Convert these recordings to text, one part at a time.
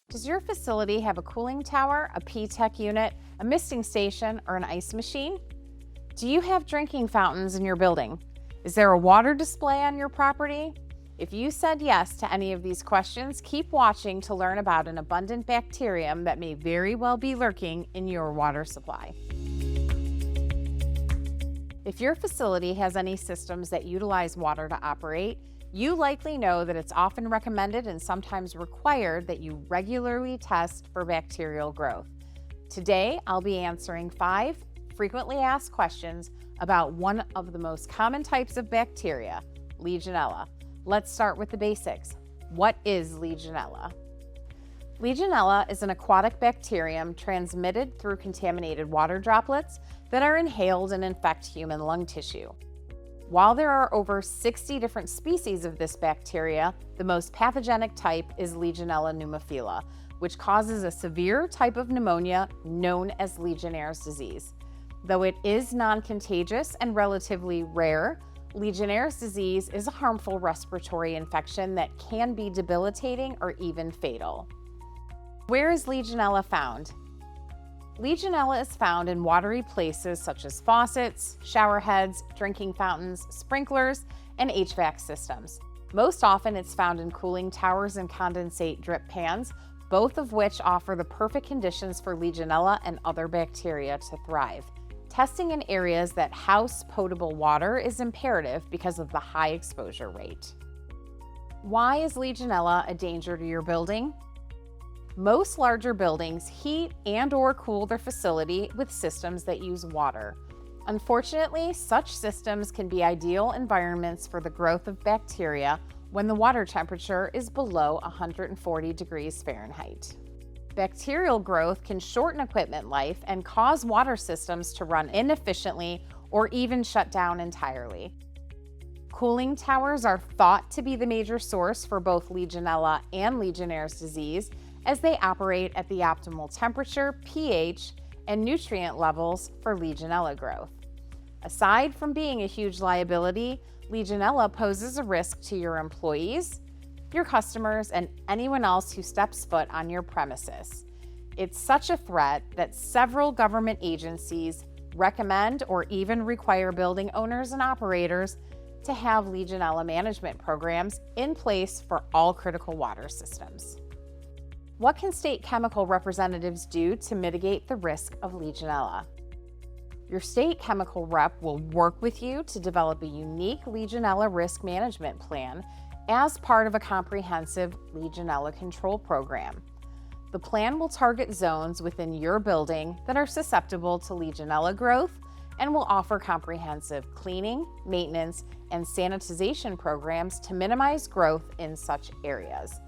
Does your facility have a cooling tower, a P-TEC unit, a misting station, or an ice machine? Do you have drinking fountains in your building? Is there a water display on your property? If you said yes to any of these questions, keep watching to learn about an abundant bacterium that may very well be lurking in your water supply. If your facility has any systems that utilize water to operate, you likely know that it's often recommended and sometimes required that you regularly test for bacterial growth. Today, I'll be answering 5 frequently asked questions about one of the most common types of bacteria, Legionella. Let's start with the basics. What is Legionella? Legionella is an aquatic bacterium transmitted through contaminated water droplets that are inhaled and infect human lung tissue. While there are over 60 different species of this bacteria, the most pathogenic type is Legionella pneumophila, which causes a severe type of pneumonia known as Legionnaire's disease. Though it is non-contagious and relatively rare, Legionnaire's disease is a harmful respiratory infection that can be debilitating or even fatal. Where is Legionella found? Legionella is found in watery places such as faucets, shower heads, drinking fountains, sprinklers, and HVAC systems. Most often it's found in cooling towers and condensate drip pans, both of which offer the perfect conditions for Legionella and other bacteria to thrive. Testing in areas that house potable water is imperative because of the high exposure rate. Why is Legionella a danger to your building? Most larger buildings heat and/or cool their facility with systems that use water. Unfortunately, such systems can be ideal environments for the growth of bacteria when the water temperature is below 140 degrees Fahrenheit. Bacterial growth can shorten equipment life and cause water systems to run inefficiently or even shut down entirely. Cooling towers are thought to be the major source for both Legionella and Legionnaire's disease, as they operate at the optimal temperature, pH, and nutrient levels for Legionella growth. Aside from being a huge liability, Legionella poses a risk to your employees, your customers, and anyone else who steps foot on your premises. It's such a threat that several government agencies recommend or even require building owners and operators to have Legionella management programs in place for all critical water systems. What can state chemical representatives do to mitigate the risk of Legionella? Your state chemical rep will work with you to develop a unique Legionella risk management plan as part of a comprehensive Legionella control program. The plan will target zones within your building that are susceptible to Legionella growth and will offer comprehensive cleaning, maintenance, and sanitization programs to minimize growth in such areas.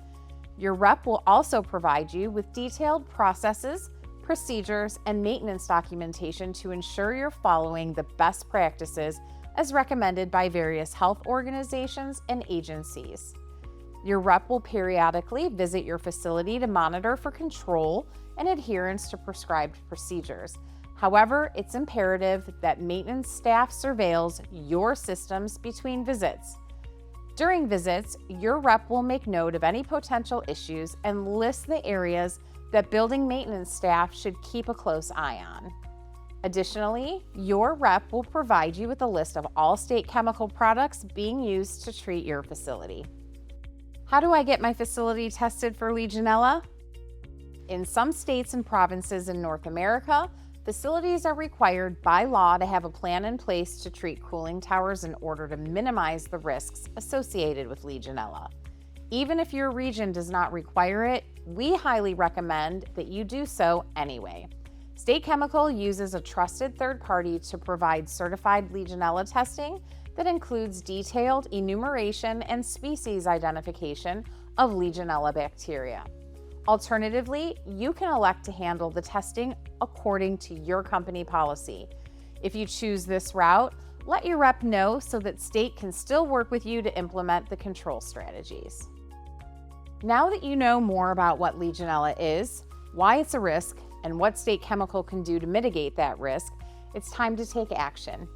Your rep will also provide you with detailed processes, procedures, and maintenance documentation to ensure you're following the best practices as recommended by various health organizations and agencies. Your rep will periodically visit your facility to monitor for control and adherence to prescribed procedures. However, it's imperative that maintenance staff surveils your systems between visits. During visits, your rep will make note of any potential issues and list the areas that building maintenance staff should keep a close eye on. Additionally, your rep will provide you with a list of all state chemical products being used to treat your facility. How do I get my facility tested for Legionella? In some states and provinces in North America, facilities are required by law to have a plan in place to treat cooling towers in order to minimize the risks associated with Legionella. Even if your region does not require it, we highly recommend that you do so anyway. State Chemical uses a trusted third party to provide certified Legionella testing that includes detailed enumeration and species identification of Legionella bacteria. Alternatively, you can elect to handle the testing according to your company policy. If you choose this route, let your rep know so that state can still work with you to implement the control strategies. Now that you know more about what Legionella is, why it's a risk, and what state chemical can do to mitigate that risk, it's time to take action.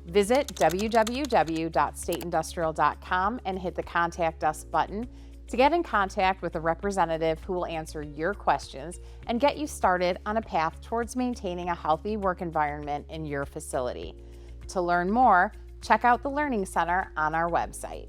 Visit www.stateindustrial.com and hit the Contact Us button to get in contact with a representative who will answer your questions and get you started on a path towards maintaining a healthy work environment in your facility. To learn more, check out the Learning Center on our website.